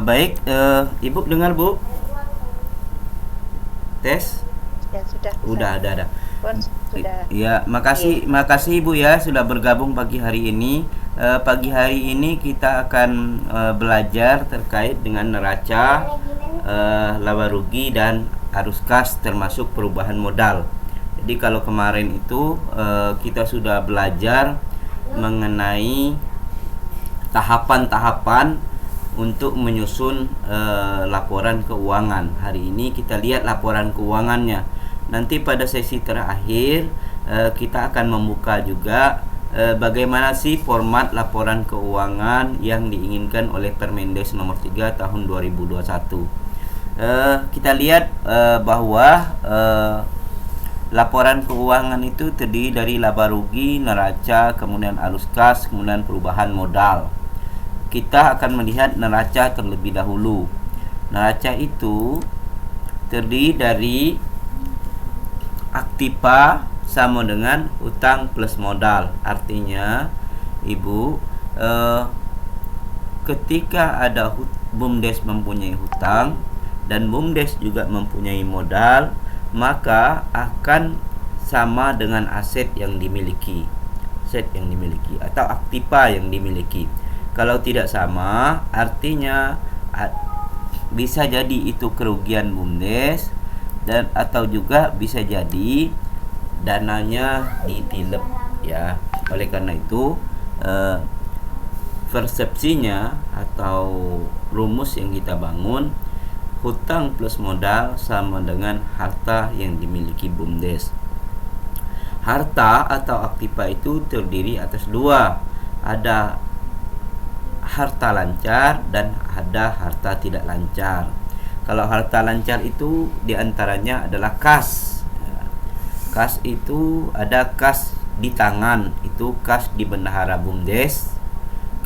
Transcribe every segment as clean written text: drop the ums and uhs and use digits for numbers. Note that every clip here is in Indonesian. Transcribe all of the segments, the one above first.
Baik, Ibu dengar Bu? Tes? Ya sudah bisa. Udah ada. Pun sudah. Ya, makasih Ibu ya sudah bergabung pagi hari ini. Pagi hari ini kita akan belajar terkait dengan neraca, laba rugi dan arus kas termasuk perubahan modal. Jadi kalau kemarin itu kita sudah belajar mengenai tahapan-tahapan untuk menyusun laporan keuangan. Hari ini kita lihat laporan keuangannya. Nanti pada sesi terakhir kita akan membuka juga bagaimana sih format laporan keuangan yang diinginkan oleh Permendes nomor 3 tahun 2021. Kita lihat bahwa laporan keuangan itu terdiri dari laba rugi, neraca, kemudian arus kas, kemudian perubahan modal. Kita akan melihat neraca terlebih dahulu. Neraca itu terdiri dari aktiva sama dengan utang plus modal. Artinya Ibu, ketika ada BUMDes mempunyai hutang dan BUMDes juga mempunyai modal, maka akan sama dengan aset yang dimiliki atau aktiva yang dimiliki. Kalau tidak sama, artinya bisa jadi itu kerugian BUMDes dan atau juga bisa jadi dananya ditilep ya. Oleh karena itu persepsinya atau rumus yang kita bangun, hutang plus modal sama dengan harta yang dimiliki BUMDes. Harta atau aktiva itu terdiri atas dua, ada harta lancar dan ada harta tidak lancar. Kalau harta lancar itu diantaranya adalah kas. Kas itu ada kas di tangan, itu kas di bendahara BUMDes.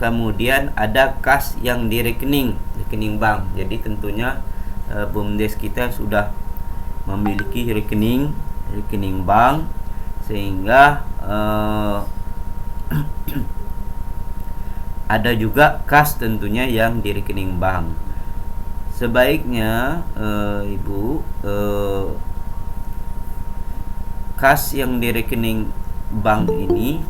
Kemudian ada kas yang di rekening bank. Jadi tentunya BUMDes kita sudah memiliki rekening bank, sehingga ada juga kas tentunya yang di rekening bank. Sebaiknya Ibu, kas yang di rekening bank ini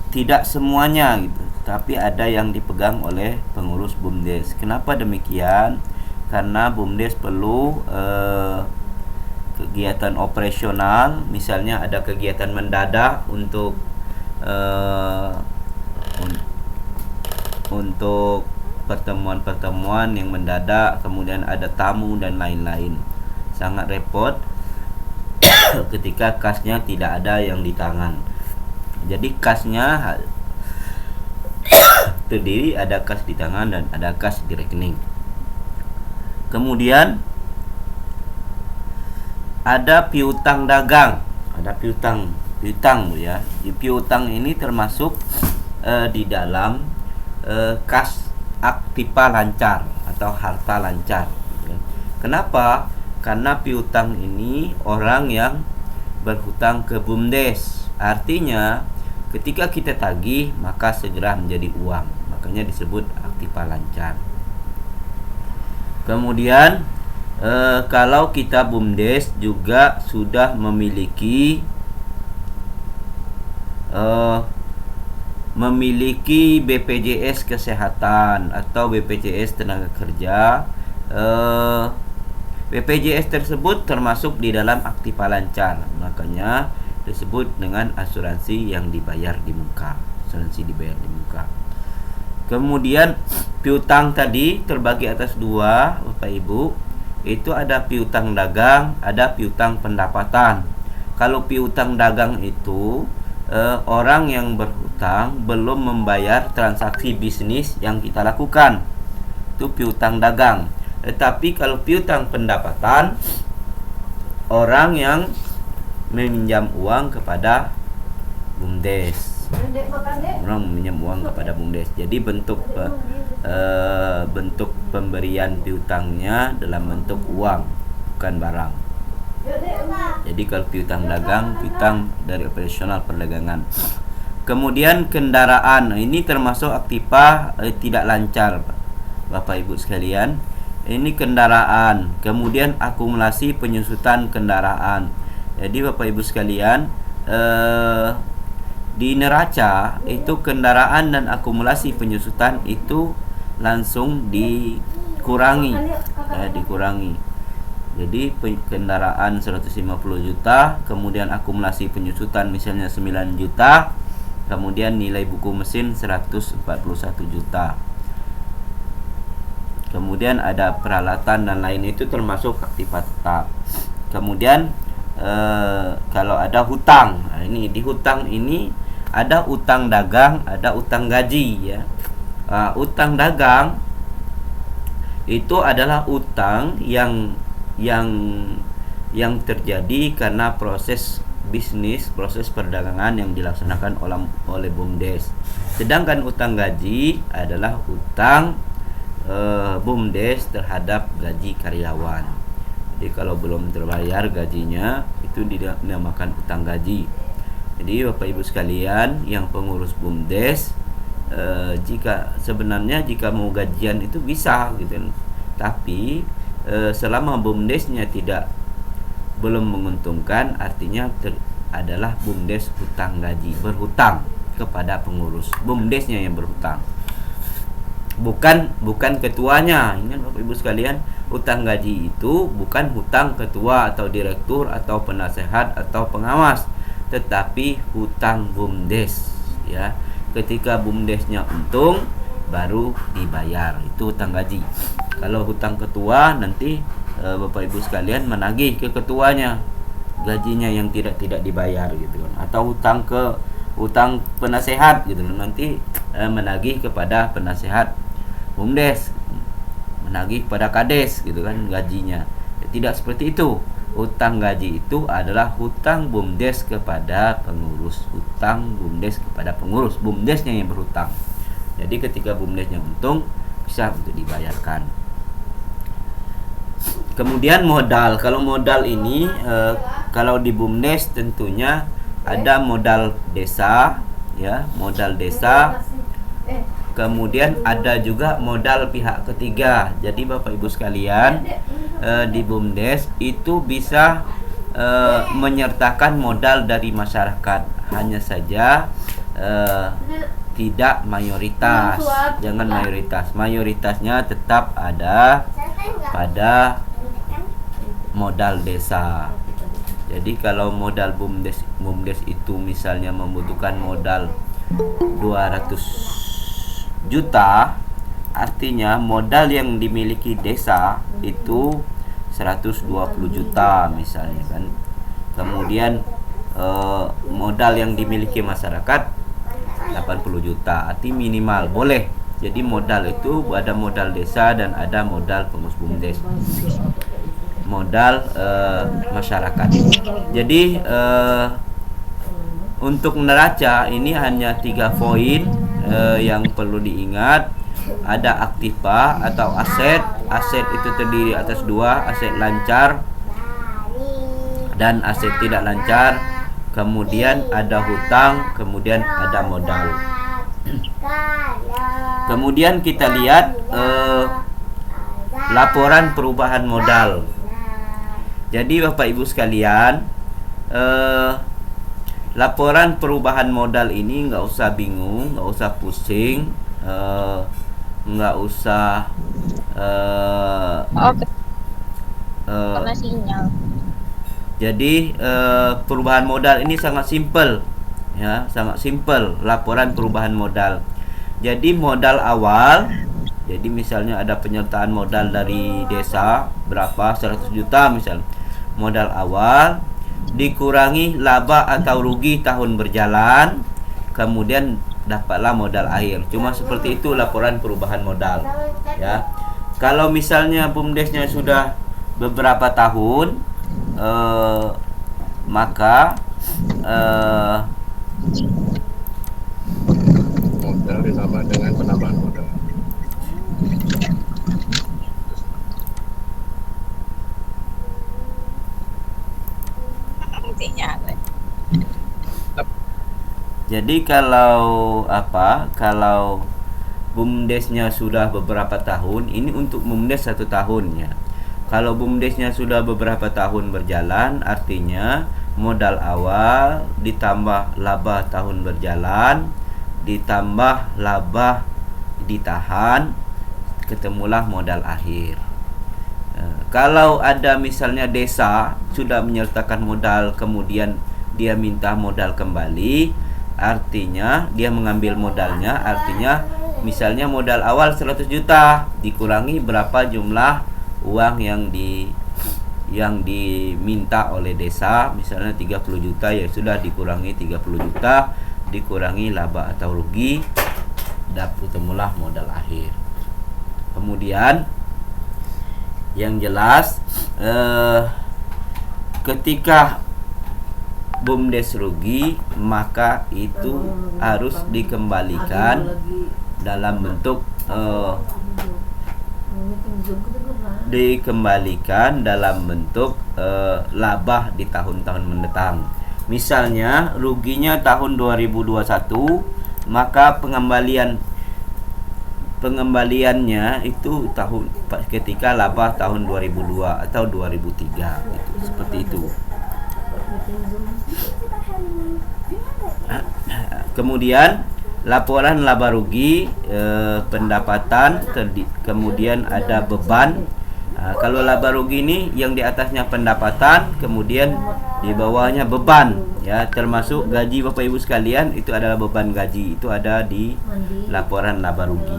tidak semuanya gitu, tapi ada yang dipegang oleh pengurus BUMDes. Kenapa demikian? Karena BUMDes perlu kegiatan operasional, misalnya ada kegiatan mendadak untuk pertemuan-pertemuan yang mendadak, kemudian ada tamu dan lain-lain. Sangat repot ketika kasnya tidak ada yang di tangan. Jadi kasnya terdiri ada kas di tangan dan ada kas di rekening. Kemudian ada piutang dagang, ada piutang ya. Piutang ini termasuk di dalam kas aktiva lancar atau harta lancar. Kenapa? Karena piutang ini orang yang berhutang ke BUMDes. Artinya ketika kita tagih maka segera menjadi uang, makanya disebut aktiva lancar. Kemudian kalau kita BUMDes juga sudah memiliki BPJS Kesehatan atau BPJS Tenaga Kerja, BPJS tersebut termasuk di dalam aktiva lancar, makanya disebut dengan asuransi yang dibayar di muka. Kemudian piutang tadi terbagi atas dua, Bapak Ibu. Itu ada piutang dagang, ada piutang pendapatan. Kalau piutang dagang itu orang yang berhutang belum membayar transaksi bisnis yang kita lakukan, itu piutang dagang. Tetapi kalau piutang pendapatan, orang yang meminjam uang kepada BUMDes, jadi bentuk pemberian piutangnya dalam bentuk uang, bukan barang. Jadi kalau piutang dagang, piutang dari operasional perdagangan. Kemudian kendaraan, ini termasuk aktiva tidak lancar, Bapak Ibu sekalian. Ini kendaraan, kemudian akumulasi penyusutan kendaraan. Jadi Bapak Ibu sekalian, di neraca itu kendaraan dan akumulasi penyusutan itu langsung dikurangi, dikurangi. Jadi kendaraan 150 juta, kemudian akumulasi penyusutan misalnya 9 juta, kemudian nilai buku mesin 141 juta. Kemudian ada peralatan dan lain, itu termasuk aktiva tetap. Kemudian kalau ada hutang, nah ini di hutang ini ada utang dagang, ada utang gaji, ya. Utang dagang itu adalah utang yang terjadi karena proses bisnis, proses perdagangan yang dilaksanakan oleh BUMDes. Sedangkan utang gaji adalah utang BUMDes terhadap gaji karyawan. Jadi kalau belum terbayar gajinya, itu dinamakan utang gaji. Jadi Bapak Ibu sekalian yang pengurus BUMDes, jika mau gajian itu bisa gitu. Tapi selama BUMDesnya belum menguntungkan, artinya adalah BUMDes hutang gaji, berhutang kepada pengurus. BUMDesnya yang berhutang, bukan ketuanya. Ingat Bapak Ibu sekalian, hutang gaji itu bukan hutang ketua atau direktur atau penasehat atau pengawas, tetapi hutang BUMDes, ya. Ketika BUMDesnya untung baru dibayar, itu hutang gaji. Kalau hutang ketua, nanti Bapak Ibu sekalian menagih ke ketuanya gajinya yang tidak dibayar gitu kan, atau hutang penasehat gitu kan, nanti menagih kepada penasehat BUMDes, menagih kepada kades gitu kan gajinya. Tidak seperti itu. Hutang gaji itu adalah hutang BUMDes kepada pengurus, hutang BUMDes kepada pengurus, BUMDesnya yang berhutang. Jadi ketika BUMDesnya untung, bisa untuk dibayarkan. Kemudian modal. Kalau modal ini, kalau di BUMDes tentunya ada modal desa, ya, modal desa. Kemudian ada juga modal pihak ketiga. Jadi Bapak Ibu sekalian, di BUMDes itu bisa menyertakan modal dari masyarakat, hanya saja tidak mayoritas. Jangan mayoritas. Mayoritasnya tetap ada pada modal desa. Jadi kalau modal BUMDes itu misalnya membutuhkan modal 200 juta, artinya modal yang dimiliki desa itu 120 juta misalnya kan. Kemudian modal yang dimiliki masyarakat 80 juta, arti minimal boleh. Jadi modal itu ada modal desa dan ada modal pengurus BUMDes, modal masyarakat. Jadi untuk neraca ini hanya 3 poin yang perlu diingat. Ada aktiva atau aset. Aset itu terdiri atas 2, aset lancar dan aset tidak lancar. Kemudian ada hutang, kemudian ada modal. Kemudian kita lihat laporan perubahan modal. Jadi Bapak Ibu sekalian, laporan perubahan modal ini nggak usah bingung, nggak usah pusing, nggak usah karena sinyal. jadi perubahan modal ini sangat simpel, ya, sangat simpel laporan perubahan modal. Jadi modal awal, jadi misalnya ada penyertaan modal dari desa berapa, 100 juta misal, modal awal dikurangi laba atau rugi tahun berjalan, kemudian dapatlah modal akhir. Cuma seperti itu laporan perubahan modal, ya. Kalau misalnya BUMDesnya sudah beberapa tahun, maka modal ditambah dengan penambahan modal. Jadi kalau kalau BUMDes-nya sudah beberapa tahun, ini untuk BUMDes 1 tahun ya. Kalau BUMDes-nya sudah beberapa tahun berjalan, artinya modal awal ditambah laba tahun berjalan ditambah laba ditahan, ketemulah modal akhir. Kalau ada misalnya desa sudah menyertakan modal, kemudian dia minta modal kembali, artinya dia mengambil modalnya, artinya misalnya modal awal 100 juta dikurangi berapa jumlah uang yang diminta oleh desa, misalnya 30 juta, ya sudah dikurangi 30 juta dikurangi laba atau rugi, dapat temulah modal akhir. Kemudian yang jelas ketika BUMDes rugi, maka itu harus dikembalikan dalam bentuk laba di tahun-tahun mendatang. Misalnya ruginya tahun 2021, maka pengembaliannya itu ketika laba tahun 2002 atau 2003 gitu, seperti itu. Kemudian laporan laba rugi, pendapatan, kemudian ada beban. Kalau laba rugi ini yang di atasnya pendapatan, kemudian di bawahnya beban ya, termasuk gaji Bapak Ibu sekalian, itu adalah beban gaji, itu ada di laporan laba rugi.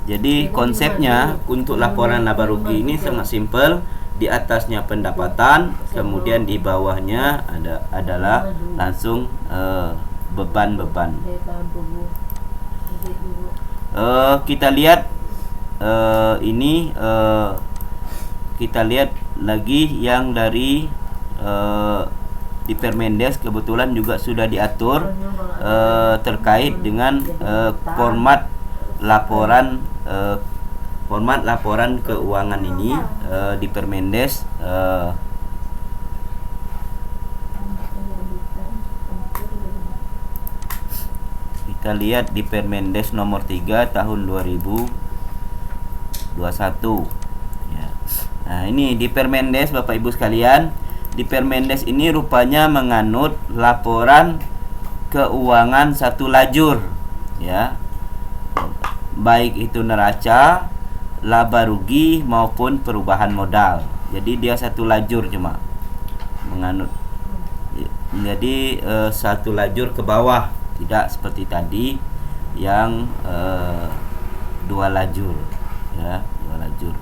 Jadi konsepnya untuk laporan laba rugi ini sangat simpel. Di atasnya pendapatan, kemudian di bawahnya adalah langsung beban-beban. Kita lihat kita lihat lagi yang dari di Permendes, kebetulan juga sudah diatur terkait dengan format laporan keuangan ini di Permendes. Kita lihat di Permendes nomor 3 tahun 2021 ya. Nah, ini di Permendes Bapak Ibu sekalian, di Permendes ini rupanya menganut laporan keuangan 1 lajur ya, baik itu neraca, laba rugi maupun perubahan modal. Jadi dia 1 lajur cuma menganut. Jadi 1 lajur ke bawah, tidak seperti tadi yang 2 lajur ya, 2 lajur.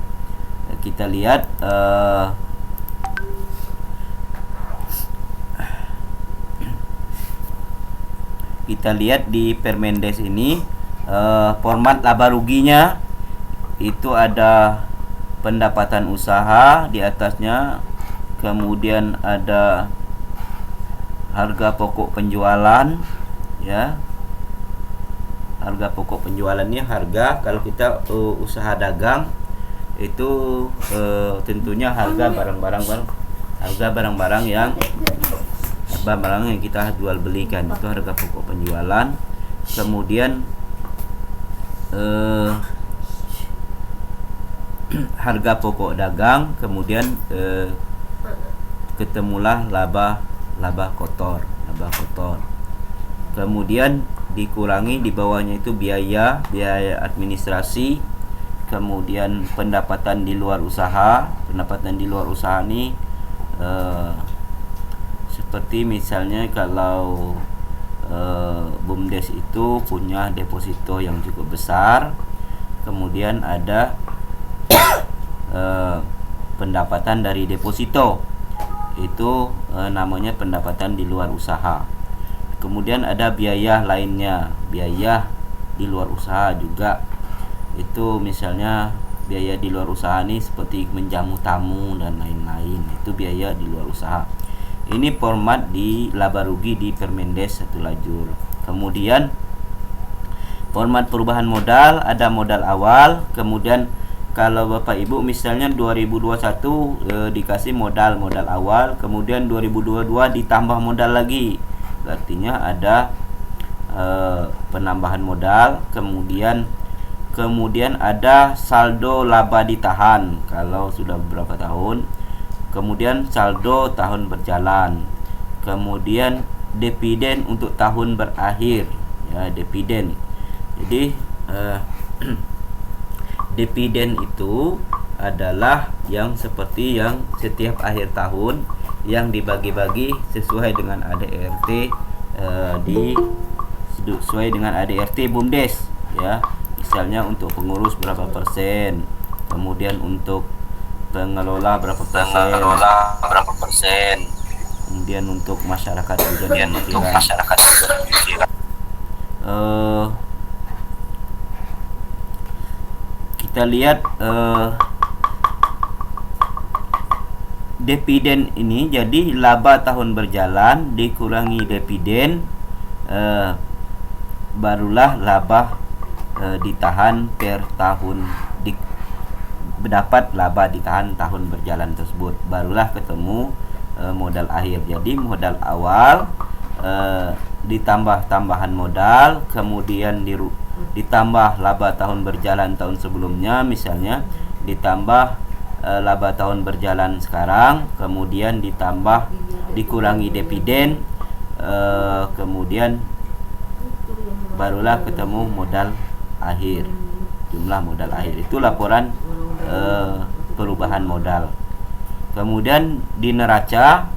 Kita lihat di Permendes ini format laba ruginya itu ada pendapatan usaha di atasnya, kemudian ada harga pokok penjualan ya. Harga pokok penjualannya harga, kalau kita usaha dagang itu tentunya harga barang-barang yang kita jual belikan, itu harga pokok penjualan. Kemudian harga pokok dagang, kemudian ketemulah laba kotor. Kemudian dikurangi di bawahnya itu biaya administrasi, kemudian pendapatan di luar usaha. Pendapatan di luar usaha ini seperti misalnya kalau BUMDes itu punya deposito yang cukup besar, kemudian ada pendapatan dari deposito, itu namanya pendapatan di luar usaha. Kemudian ada biaya lainnya, biaya di luar usaha juga, itu misalnya biaya di luar usaha ini seperti menjamu tamu dan lain-lain, itu biaya di luar usaha. Ini format di laba rugi di Permendes 1 lajur. Kemudian format perubahan modal, ada modal awal, kemudian kalau Bapak Ibu misalnya 2021 dikasih modal awal, kemudian 2022 ditambah modal lagi, artinya ada penambahan modal, kemudian ada saldo laba ditahan kalau sudah beberapa tahun, kemudian saldo tahun berjalan, kemudian dividen untuk tahun berakhir, ya, dividen. Jadi dividen itu adalah yang seperti yang setiap akhir tahun yang dibagi-bagi sesuai dengan ADRT, sesuai dengan ADRT BUMDes, ya. Misalnya untuk pengurus berapa persen, kemudian untuk pengelola berapa persen, kemudian untuk masyarakat juga kita lihat dividen ini, jadi laba tahun berjalan dikurangi dividen, barulah laba ditahan per tahun, mendapat laba ditahan tahun berjalan tersebut, barulah ketemu modal akhir. Jadi modal awal ditambah tambahan modal, kemudian ditambah laba tahun berjalan tahun sebelumnya, misalnya ditambah laba tahun berjalan sekarang, kemudian dikurangi dividen, kemudian barulah ketemu modal akhir, jumlah modal akhir. Itu laporan perubahan modal. Kemudian di neraca,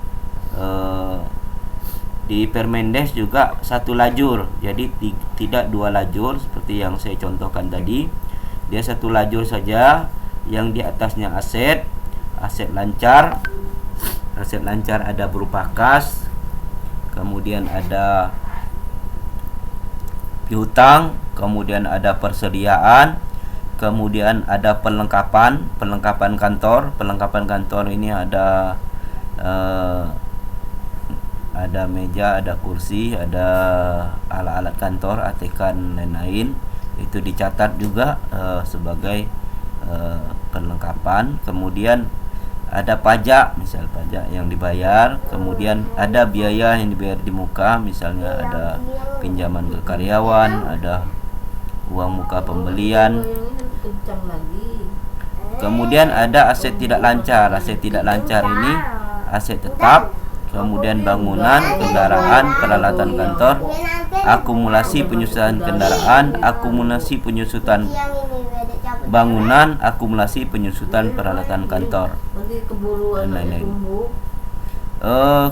di Permendes juga satu lajur, jadi tidak dua lajur seperti yang saya contohkan tadi. Dia satu lajur saja, yang di atasnya aset lancar. Aset lancar ada berupa kas, kemudian ada piutang, kemudian ada persediaan, kemudian ada perlengkapan kantor. Perlengkapan kantor ini ada meja, ada kursi, ada alat-alat kantor, ATK dan lain-lain. Itu dicatat juga sebagai perlengkapan. Kemudian ada pajak, misal pajak yang dibayar, kemudian ada biaya yang dibayar di muka, misalnya ada pinjaman ke karyawan, ada uang muka pembelian. Kemudian ada aset tidak lancar. Aset tidak lancar ini aset tetap, kemudian bangunan, kendaraan, peralatan kantor, akumulasi penyusutan kendaraan, akumulasi penyusutan bangunan, akumulasi penyusutan peralatan kantor, dan lain-lain.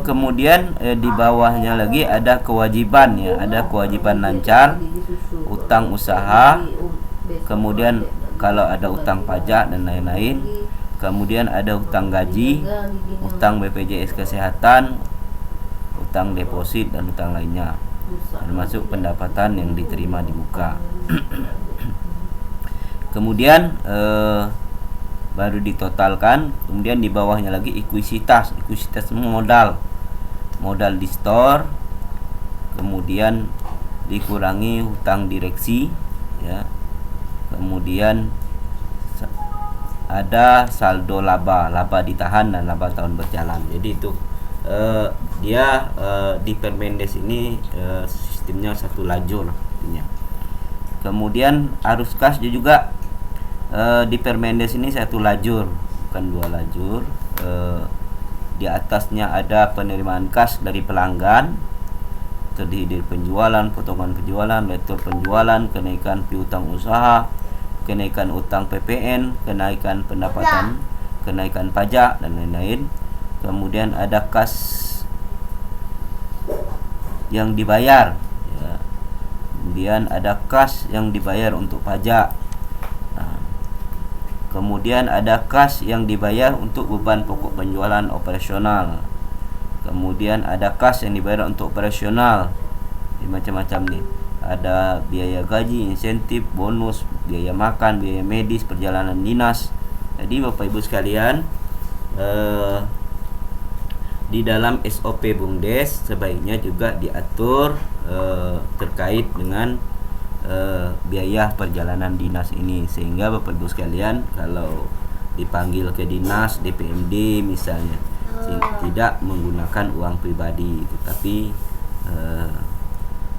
Kemudian di bawahnya lagi ada kewajiban, ya, ada kewajiban lancar, utang usaha, kemudian kalau ada utang pajak dan lain-lain, kemudian ada utang gaji, utang BPJS kesehatan, utang deposit dan utang lainnya, termasuk pendapatan yang diterima di muka. Kemudian baru ditotalkan. Kemudian di bawahnya lagi ekuisitas modal di store, kemudian dikurangi hutang direksi, ya. Kemudian ada saldo laba ditahan dan laba tahun berjalan. Jadi itu dia di Permendes ini sistemnya satu lajur artinya. Kemudian arus kas juga di Permendes ini satu lajur, bukan dua lajur. Di atasnya ada penerimaan kas dari pelanggan, terdiri dari penjualan, potongan penjualan, letter penjualan, kenaikan piutang usaha, kenaikan utang PPN, kenaikan pendapatan, kenaikan pajak dan lain-lain. Kemudian ada kas yang dibayar, ya. Kemudian ada kas yang dibayar untuk pajak. Kemudian ada kas yang dibayar untuk beban pokok penjualan operasional. Kemudian ada kas yang dibayar untuk operasional. Ini macam-macam nih. Ada biaya gaji, insentif, bonus, biaya makan, biaya medis, perjalanan dinas. Jadi Bapak Ibu sekalian, di dalam SOP BUMDes sebaiknya juga diatur terkait dengan biaya perjalanan dinas ini, sehingga Bapak Ibu sekalian kalau dipanggil ke dinas DPMD misalnya tidak menggunakan uang pribadi, tetapi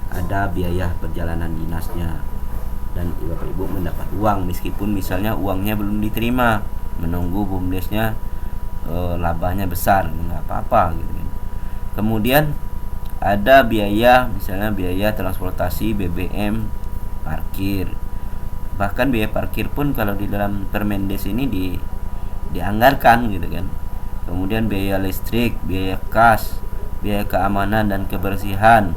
ada biaya perjalanan dinasnya, dan Bapak Ibu mendapat uang meskipun misalnya uangnya belum diterima, menunggu BUMDesnya labanya besar, nggak apa-apa gitu kan. Kemudian ada biaya, misalnya biaya transportasi, BBM, parkir. Bahkan biaya parkir pun kalau di dalam Permendes ini dianggarkan gitu kan. Kemudian biaya listrik, biaya kas, biaya keamanan dan kebersihan,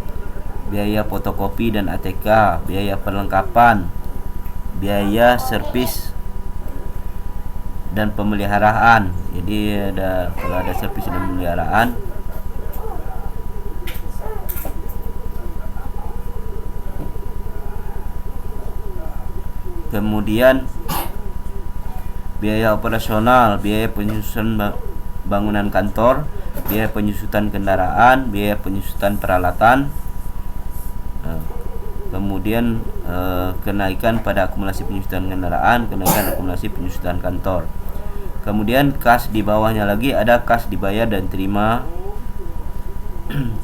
biaya fotokopi dan ATK, biaya perlengkapan, biaya servis dan pemeliharaan. Jadi kalau ada servis dan pemeliharaan, kemudian biaya operasional, biaya penyusunan bangunan kantor, biaya penyusutan kendaraan, biaya penyusutan peralatan, kemudian kenaikan pada akumulasi penyusutan kendaraan, kenaikan akumulasi penyusutan kantor. Kemudian kas di bawahnya lagi ada kas dibayar dan terima.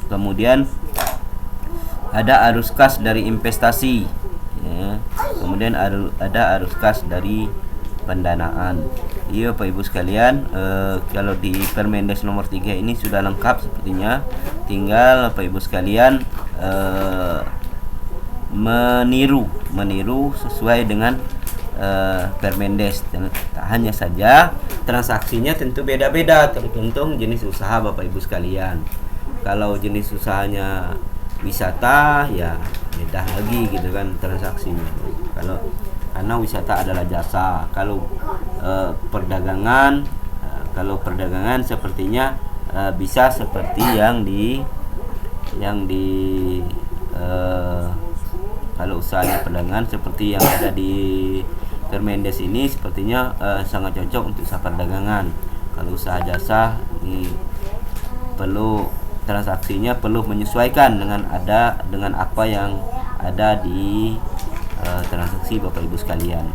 Kemudian ada arus kas dari investasi, ya. Kemudian ada arus kas dari pendanaan. Iya Bapak Ibu sekalian, kalau di Permendes nomor 3 ini sudah lengkap sepertinya. Tinggal Bapak Ibu sekalian meniru sesuai dengan Permendes. Tak hanya saja transaksinya tentu beda-beda tergantung jenis usaha Bapak Ibu sekalian. Kalau jenis usahanya wisata ya beda lagi gitu kan transaksinya. Karena wisata adalah jasa. Kalau perdagangan, sepertinya bisa seperti kalau usahanya perdagangan seperti yang ada di Permendes ini, sepertinya sangat cocok untuk usaha perdagangan. Kalau usaha jasa ini transaksinya perlu menyesuaikan dengan apa yang ada di transaksi Bapak Ibu sekalian.